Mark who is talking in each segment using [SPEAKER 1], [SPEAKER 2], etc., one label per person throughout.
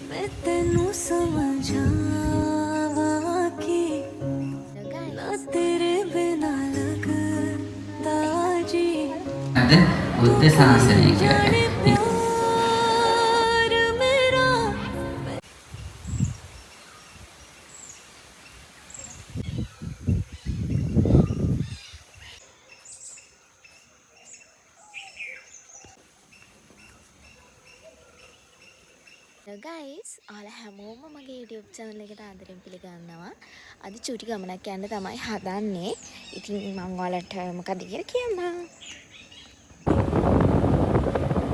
[SPEAKER 1] मैं तेनू समझावा कि ना तेरे बिना लगता जी
[SPEAKER 2] අද
[SPEAKER 1] तू
[SPEAKER 2] බුද්ධ
[SPEAKER 1] की
[SPEAKER 2] ශාසනය
[SPEAKER 1] जाने
[SPEAKER 2] කියලා.
[SPEAKER 1] प्यार मेरा
[SPEAKER 3] ගයිස් ඔයාලා හැමෝම මගේ YouTube channel එකට ආදරෙන් පිළිගන්නවා. අද චුටි ගමනක් යන්න තමයි හදන්නේ. ඉතින් මම ඔයාලට මොකද කියලා කියන්නම්.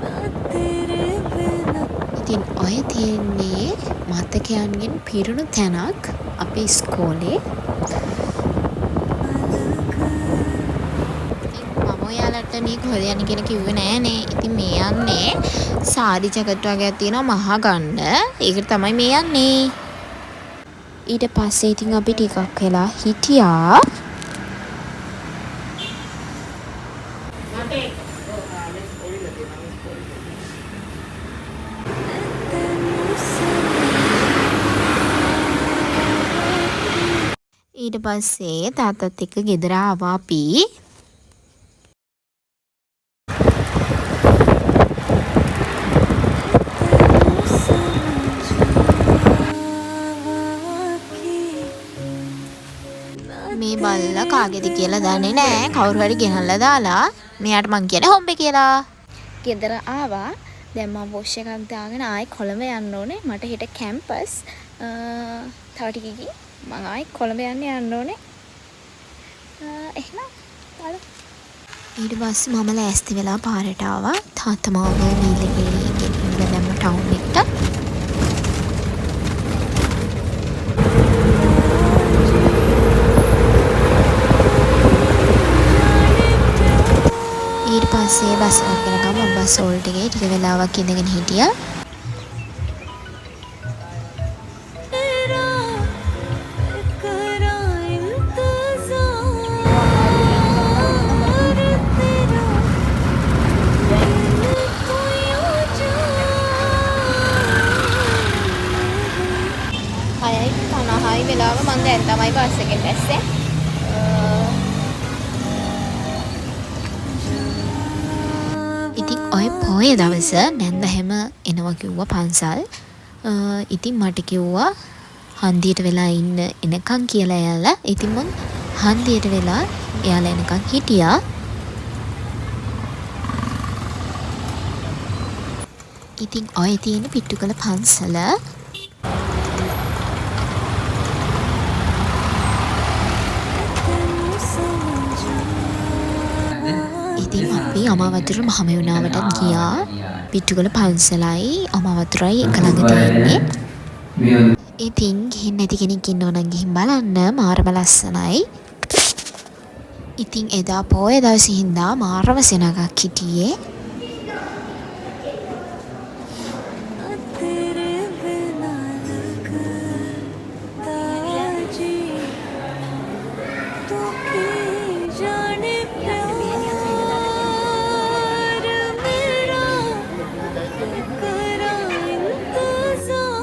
[SPEAKER 1] ना तेरे बिना
[SPEAKER 3] ඉතින් ඔය තියෙන්නේ මතකයන්ගෙන් පිරුණු තැනක් අපේ ඉස්කෝලේ. මම ඔයාලට මේ කොහෙද යන්නේ කියලා කිව්වේ නෑනේ. ඉතින් මේ යන්නේ සාරි ජැකට් වගේක් තියෙනවා මහා ගන්න. ඒකට තමයි මේ යන්නේ. ඊට පස්සේ ඉතින් අපි ටිකක් වෙලා හිටියා.
[SPEAKER 1] तेनू समझावा
[SPEAKER 3] ඊට පස්සේ තාත්තත් එක්ක ගෙදර ආවා අපි.
[SPEAKER 1] तेनू समझावा कि ना
[SPEAKER 3] මේ බල්ලා කාගේද කියලා දන්නේ නැහැ. කවුරු හරි ගෙනල්ලා දාලා මෙයාට මං කියන්නේ හොම්බේ කියලා. ගෙදර ආවා. දැන් මම වොෂ් එකක් දාගෙන ආයි කොළඹ යන්න ඕනේ. මට හෙට කැම්පස් තව ටිකකින් මම ආයි කොළඹ යන්න ඕනේ. එහෙනම් බලමු. ඊට පස්සේ මම ලෑස්ති වෙලා පාරට ආවා. තාත්තා මාව වීලේ ගෙනින්න දැම්ම ටවුන් එකට. ඊට පස්සේ බස් එකක් යනකම් මම බස් හෝල්ට් එකේ ටික වෙලාවක් ඉඳගෙන හිටියා.
[SPEAKER 1] तेरा करा इंतजार तेरा दिल तो यूं
[SPEAKER 3] හයයි 50යි වෙලාව මම දැන් තමයි බස් එකෙන් බැස්සේ. ඉතින් ඔය පොය දවස නැන්ද හැම එනවා කිව්වා පන්සල්. ඉතින් මට කිව්වා හන්දියට වෙලා ඉන්න එනකන් කියලා එයාලා. ඉතින් මං හන්දියට වෙලා එයාලා එනකන් හිටියා. ඉතින් ඔය තියෙන පිට්ටුකල පන්සල.
[SPEAKER 1] तेनू समझावा
[SPEAKER 3] ඉතින් අපි අමාවතුර මහමෙවුනාවටත් ගියා. පිට්ටුකල පන්සලයි අමාවතුරයි එක ළඟ තියෙන්නේ. ඉතින් ගිහින් නැති කෙනෙක් ඉන්නව නම් ගිහින් බලන්න මාරම ලස්සනයි. ඉතින් එදා පොය දවසේ හින්දා මාරම සෙනගක් හිටියේ.
[SPEAKER 1] तेरे बिना लगता जी तू की जाने प्यार मेरा करा इंतजार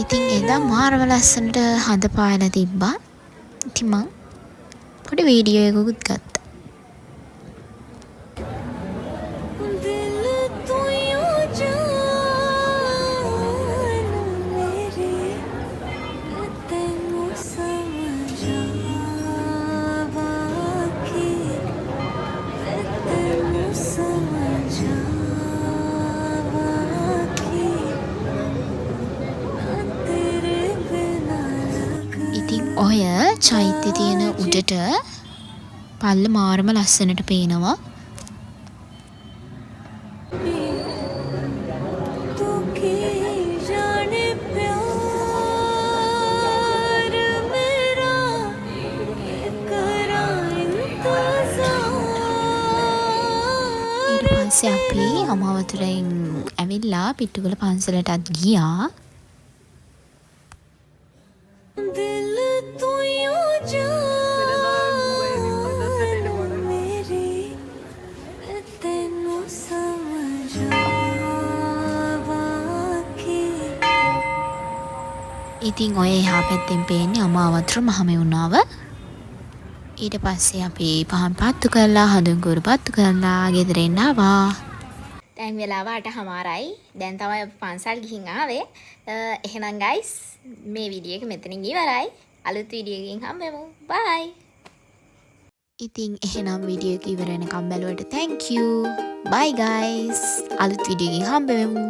[SPEAKER 3] ඉතින් එදා මාරම ලස්සනට හඳ පායලා තිබ්බා. ඉතින් මං පොඩි වීඩියෝ එකකුත් ගත්තා.
[SPEAKER 1] दिल तो यूं जान मेरे तेनू समझावा कि तेनू समझावा कि ना तेरे बिना
[SPEAKER 3] ඉතින් ඔය චෛත්‍ය තියෙන උඩට පල්ල මාරම ලස්සනට පේනවා.
[SPEAKER 1] तू की जाने प्यार मेरा करा इंतजार
[SPEAKER 3] ඊට පස්සේ අපි අමාවතුරෙන් ඇවිල්ලා පිට්ටුකල පන්සලටත් ගියා.
[SPEAKER 1] दिल तू यूं जान मेरी तेनू समझावा
[SPEAKER 3] ඉතින් ඔය එහා පැත්තෙන් පේන්නේ අමාවතුර මහමෙවුනාව. ඊට පස්සේ අපි පහන් පත්තු කරලා හඳුන්කුරු පත්තු කරලා ගෙදර එන්න ආවා. දැන් වෙලාව 8:00යි. දැන් තමයි අපි පන්සල් ගිහින් ආවේ. එහෙනම් guys මේ වීඩියෝ එක මෙතනින් ඉවරයි. අලුත් වීඩියෝ එකකින් හම්බෙමු. bye. ඉතින් එහෙනම් වීඩියෝ එක ඉවර වෙනකම් බැලුවට thank you. bye guys. අලුත් වීඩියෝ එකකින් හම්බෙමු.